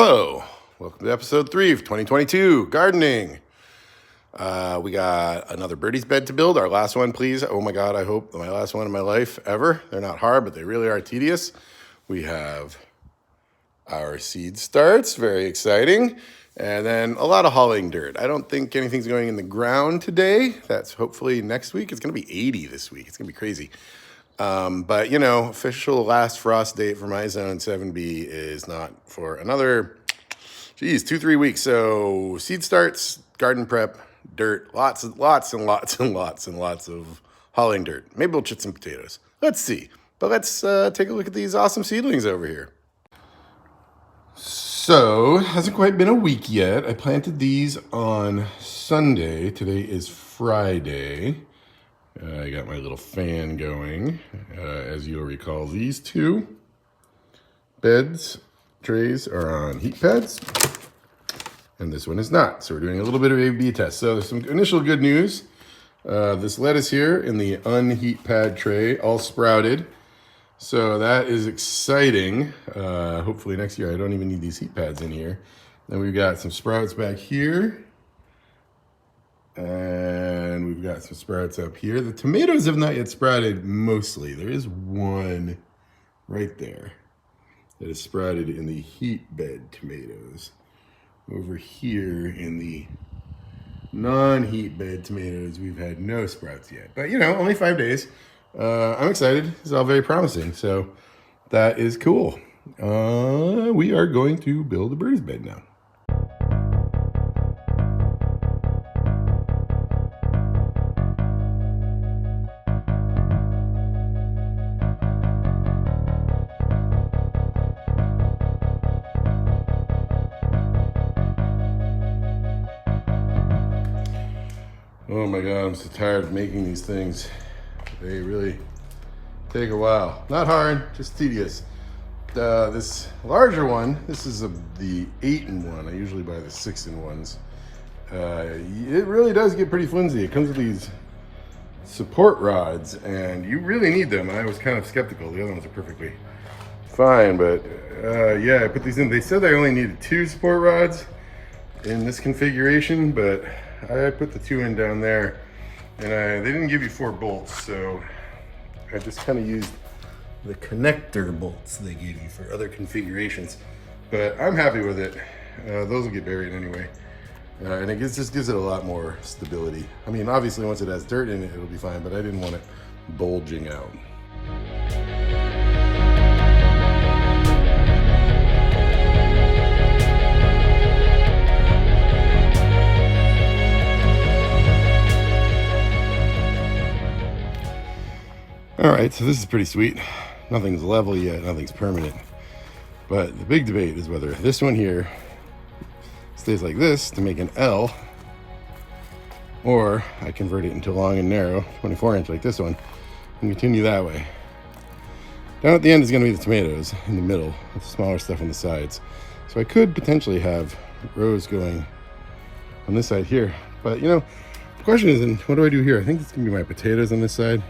Hello, welcome to episode 3 of 2022, gardening. We got another birdies bed to build, our last one, please. Oh my God, I hope my last one in my life ever. They're not hard, but they really are tedious. We have our seed starts, very exciting. And then a lot of hauling dirt. I don't think anything's going in the ground today. That's hopefully next week. It's gonna be 80 this week. It's gonna be crazy. But you know, official last frost date for my zone 7B is not for another, 2-3 weeks. So seed starts, garden prep, dirt, lots and lots of hauling dirt. Maybe we'll chip some potatoes. Let's see. But let's take a look at these awesome seedlings over here. So, hasn't quite been a week yet. I planted these on Sunday. Today is Friday. I got my little fan going. As you'll recall, these two trays are on heat pads, and this one is not. So we're doing a little bit of A/B test. So there's some initial good news. This lettuce here in the unheat pad tray all sprouted. So that is exciting. Hopefully next year I don't even need these heat pads in here. Then we've got some sprouts back here. And we've got some sprouts up here. The tomatoes have not yet sprouted mostly. There is one right there that is sprouted in the heat bed tomatoes. Over here in the non-heat bed tomatoes, we've had no sprouts yet. But you know, only 5 days. I'm excited. It's all very promising. So that is cool. We are going to build a birdies bed now. Oh my God, I'm so tired of making these things. They really take a while. Not hard, just tedious. This larger one, this is the 8-in-1. I usually buy the 6-in-1s. It really does get pretty flimsy. It comes with these support rods, and you really need them. I was kind of skeptical. The other ones are perfectly fine, but yeah, I put these in. They said I only needed 2 support rods in this configuration, but I put the 2 in down there, and they didn't give you 4 bolts, so I just kind of used the connector bolts they gave you for other configurations. But I'm happy with it. Those will get buried anyway, and it just gives it a lot more stability. I mean, obviously once it has dirt in it, it'll be fine, but I didn't want it bulging out. All right, so this is pretty sweet. Nothing's level yet, nothing's permanent. But the big debate is whether this one here stays like this to make an L, or I convert it into long and narrow, 24-inch like this one, and continue that way. Down at the end is gonna be the tomatoes in the middle, with the smaller stuff on the sides. So I could potentially have rows going on this side here. But you know, the question is, what do I do here? I think it's gonna be my potatoes on this side.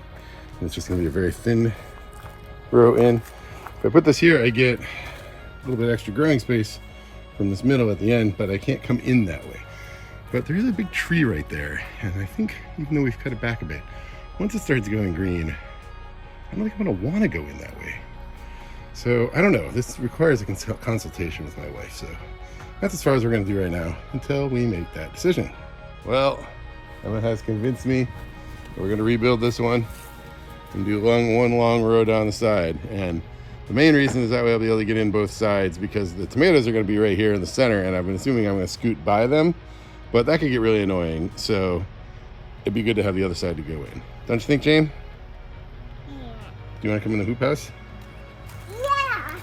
It's just gonna be a very thin row in. If I put this here, I get a little bit extra growing space from this middle at the end, but I can't come in that way. But there is a big tree right there, and I think even though we've cut it back a bit, once it starts going green, I don't think I'm gonna wanna go in that way. So I don't know, this requires a consultation with my wife, so that's as far as we're gonna do right now until we make that decision. Well, Emma has convinced me we're gonna rebuild this one and do one long row down the side. And the main reason is that way I'll be able to get in both sides, because the tomatoes are gonna be right here in the center, and I've been assuming I'm gonna scoot by them, but that could get really annoying. So it'd be good to have the other side to go in. Don't you think, Jane? Yeah. Do you wanna come in the hoop house? Yeah.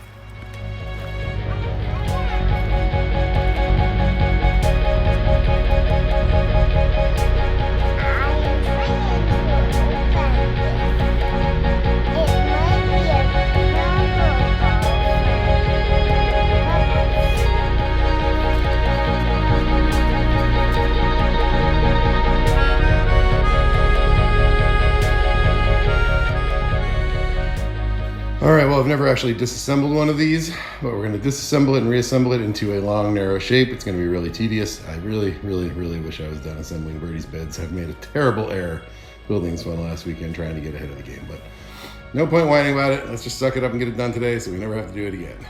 I've never actually disassembled one of these, but we're going to disassemble it and reassemble it into a long, narrow shape. It's going to be really tedious. I really wish I was done assembling Birdie's beds. I've made a terrible error building this one last weekend trying to get ahead of the game, but no point whining about it. Let's just suck it up and get it done today so we never have to do it again.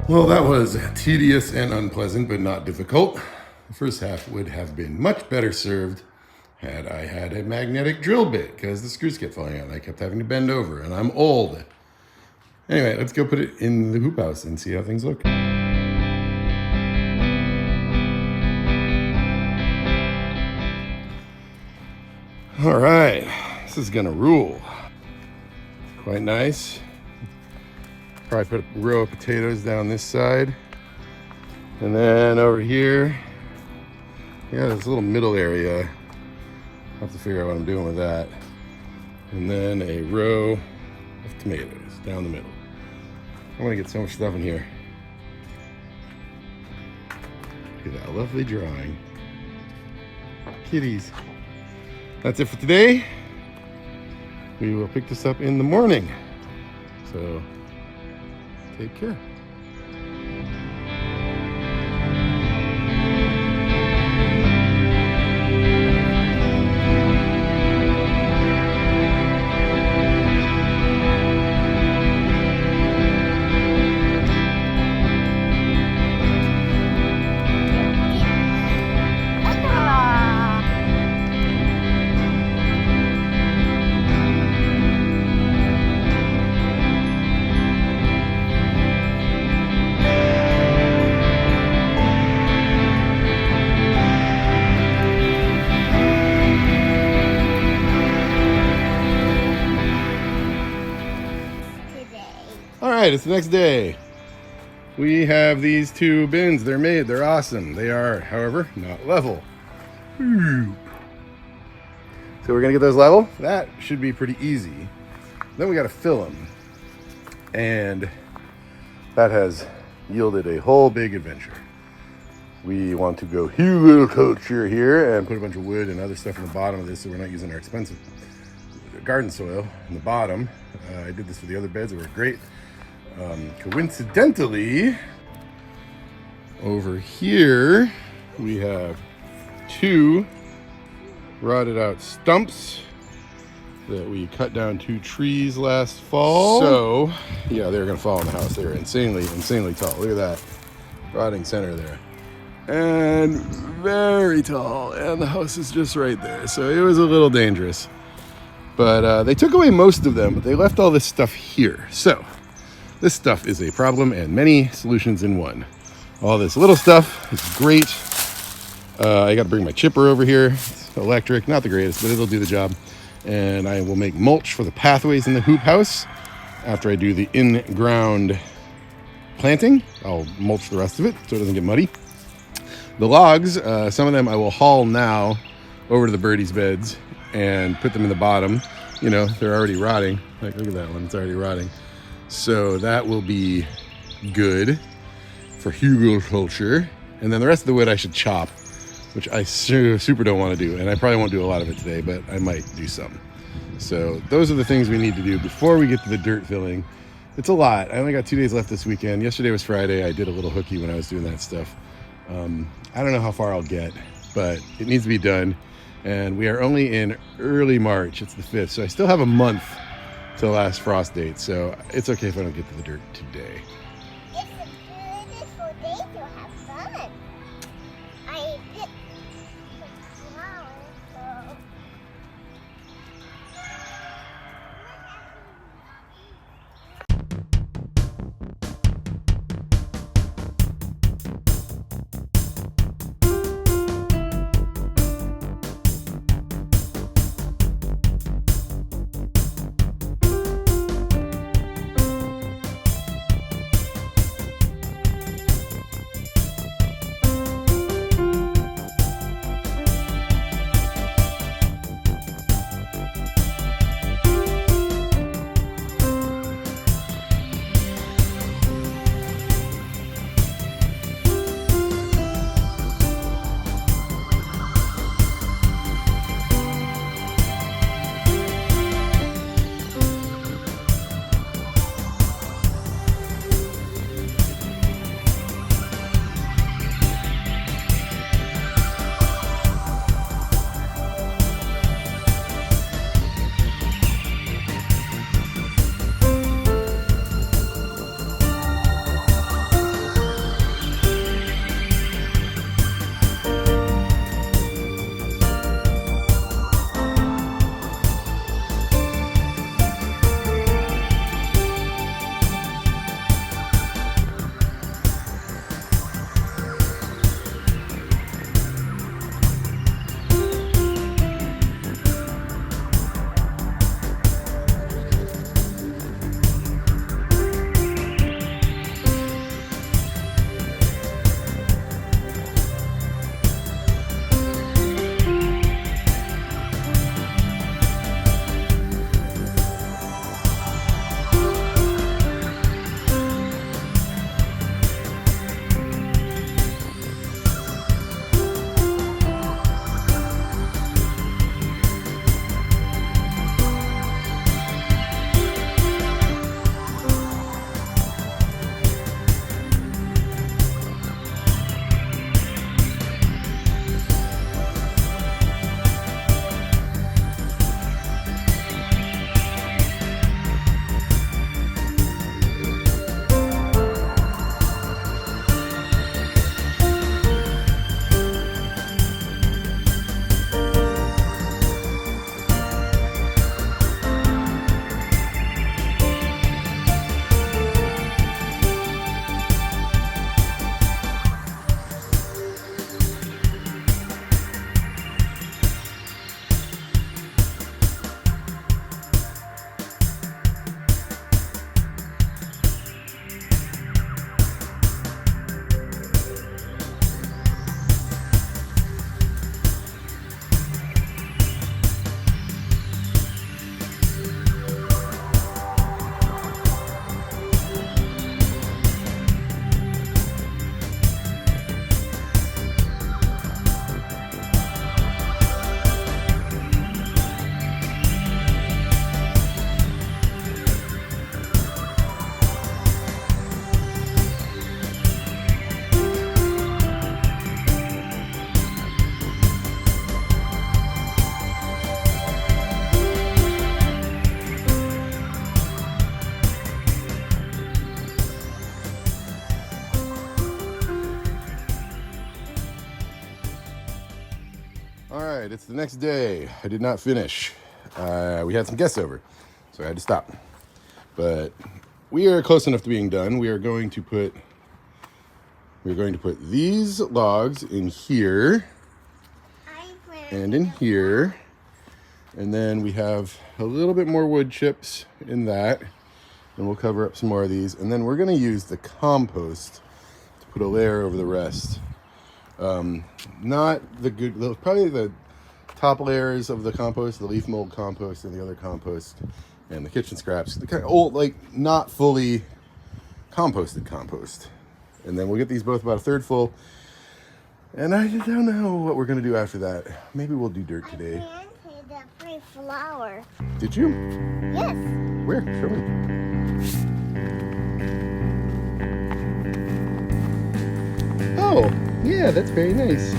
Well, that was tedious and unpleasant, but not difficult. The first half would have been much better served had I had a magnetic drill bit, because the screws kept falling out and I kept having to bend over, and I'm old. Anyway, let's go put it in the hoop house and see how things look. All right, this is gonna rule. Quite nice. Probably put a row of potatoes down this side. And then over here, yeah, this little middle area. I'll have to figure out what I'm doing with that. And then a row of tomatoes down the middle. I'm gonna get so much stuff in here. Look at that lovely drawing. Kitties. That's it for today. We will pick this up in the morning. So, take care. All right, it's the next day. We have these two bins. They're made, they're awesome. They are, however, not level. So we're gonna get those level. That should be pretty easy. Then we gotta fill them. And that has yielded a whole big adventure. We want to go Hugelkultur here and put a bunch of wood and other stuff in the bottom of this so we're not using our expensive garden soil in the bottom. I did this for the other beds, they were great. Coincidentally, over here we have two rotted out stumps that we cut down 2 trees last fall. So yeah, they're gonna fall in the house. They're insanely tall. Look at that rotting center there, and very tall, and the house is just right there, so it was a little dangerous, but they took away most of them, but they left all this stuff here. So this stuff is a problem and many solutions in one. All this little stuff is great. I got to bring my chipper over here. It's electric, not the greatest, but it'll do the job. And I will make mulch for the pathways in the hoop house. After I do the in-ground planting, I'll mulch the rest of it so it doesn't get muddy. The logs, some of them I will haul now over to the birdies beds and put them in the bottom. You know, they're already rotting. Like, look at that one, it's already rotting. So that will be good for Hugelkultur. And then the rest of the wood I should chop, which I super don't want to do. And I probably won't do a lot of it today, but I might do some. So those are the things we need to do before we get to the dirt filling. It's a lot. I only got 2 days left this weekend. Yesterday was Friday. I did a little hooky when I was doing that stuff. I don't know how far I'll get, but it needs to be done. And we are only in early March. It's the 5th. So I still have a month to the last frost date. So it's okay if I don't get to the dirt today. It's a beautiful day to have fun. I picked some flowers, so. All right, it's the next day. I did not finish. We had some guests over, so I had to stop. But we are close enough to being done. We're going to put these logs in here and in here. And then we have a little bit more wood chips in that. And we'll cover up some more of these. And then we're gonna use the compost to put a layer over the rest. Not the good, probably the top layers of the compost, the leaf mold compost and the other compost and the kitchen scraps, the kind of old, like not fully composted compost. And then we'll get these both about a third full. And I don't know what we're gonna do after that. Maybe we'll do dirt today. I planted a free flower. Did you? Yes. Where? Show me. Oh, yeah, that's very nice.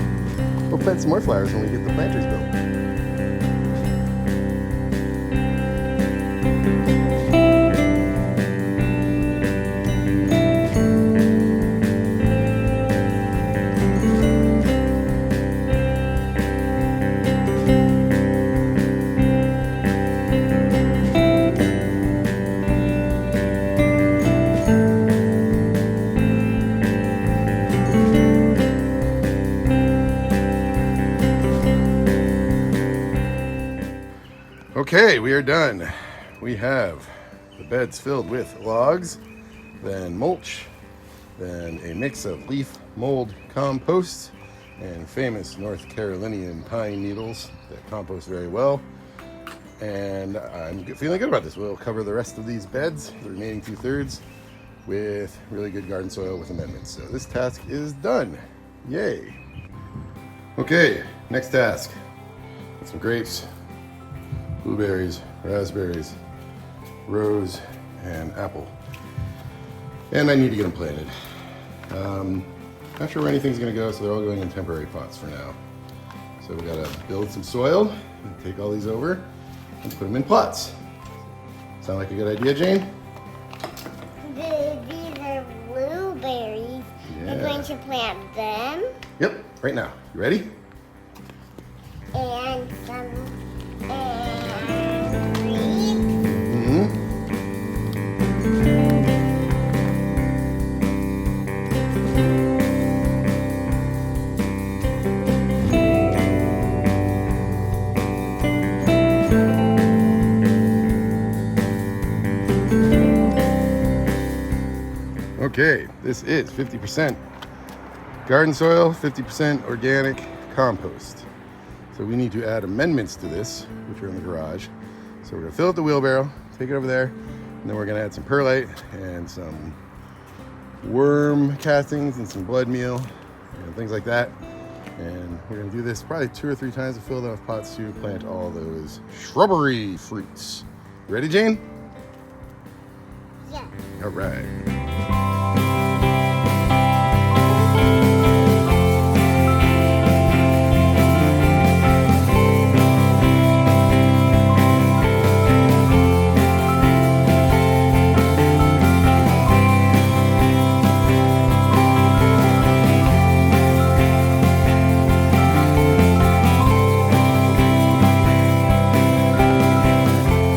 We'll plant some more flowers when we get the planters built. Okay, we are done. We have the beds filled with logs, then mulch, then a mix of leaf mold compost and famous North Carolinian pine needles that compost very well. And I'm feeling good about this. We'll cover the rest of these beds, the remaining 2/3, with really good garden soil with amendments. So this task is done. Yay. Okay, next task. Get some grapes, blueberries, raspberries, rose, and apple. And I need to get them planted. Not sure where anything's gonna go, so they're all going in temporary pots for now. So we gotta build some soil, and take all these over, and put them in pots. Sound like a good idea, Jane? These are blueberries. Yeah. I'm going to plant them. Yep, right now. You ready? And some grapes. Mm-hmm. Okay, this is 50% garden soil, 50% organic compost. So we need to add amendments to this, which are in the garage. So we're gonna fill up the wheelbarrow, take it over there, and then we're gonna add some perlite and some worm castings and some blood meal and things like that. And we're gonna do this probably 2 or 3 times to fill enough pots to plant all those shrubbery fruits. You ready, Jane? Yeah. All right.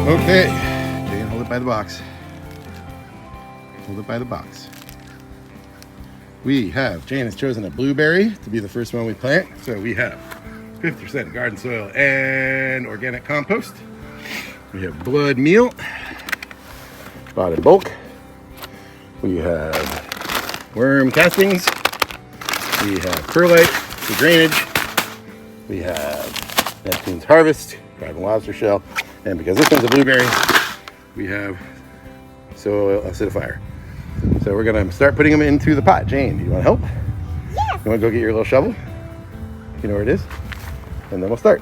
Okay, Jane, hold it by the box. Hold it by the box. Jane has chosen a blueberry to be the first one we plant. So we have 50% garden soil and organic compost. We have blood meal, bought in bulk. We have worm castings. We have perlite for drainage. We have Neptune's Harvest, carbon lobster shell. And because this one's a blueberry, we have soil acidifier. So we're gonna start putting them into the pot. Jane, do you wanna help? Yes. You wanna go get your little shovel? You know where it is? And then we'll start.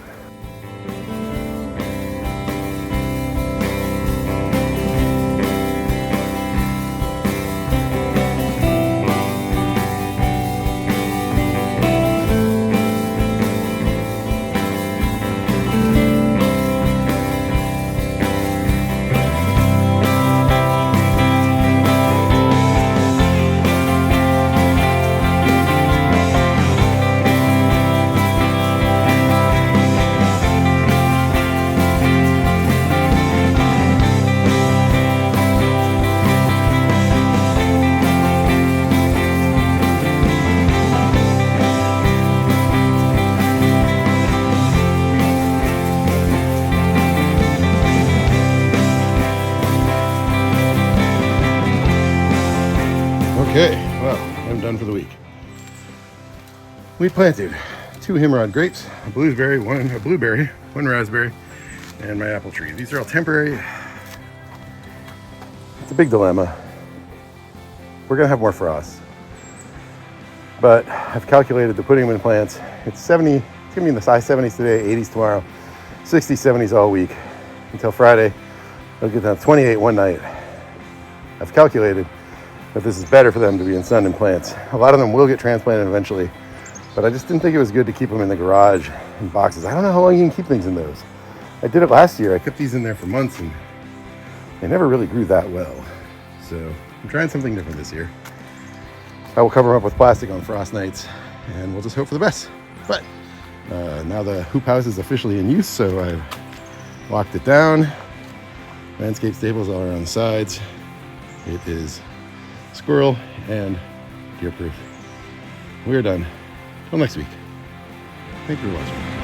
done for the week. We planted 2 himrod grapes, a blueberry, one raspberry, and my apple tree. These are all temporary. It's a big dilemma. We're gonna have more frost, but I've calculated to putting them in plants. It's 70, it's gonna be in the high 70s today, 80s tomorrow, 60s, 70s all week until Friday. They'll get down to 28 one night. I've calculated that this is better for them to be in sun in plants. A lot of them will get transplanted eventually, but I just didn't think it was good to keep them in the garage in boxes. I don't know how long you can keep things in those. I did it last year. I kept these in there for months and they never really grew that well. So I'm trying something different this year. I will cover them up with plastic on frost nights and we'll just hope for the best. But now the hoop house is officially in use, so I've locked it down. Landscape staples all around the sides. It is squirrel and deer proof. We're done. Till next week. Thank you for watching.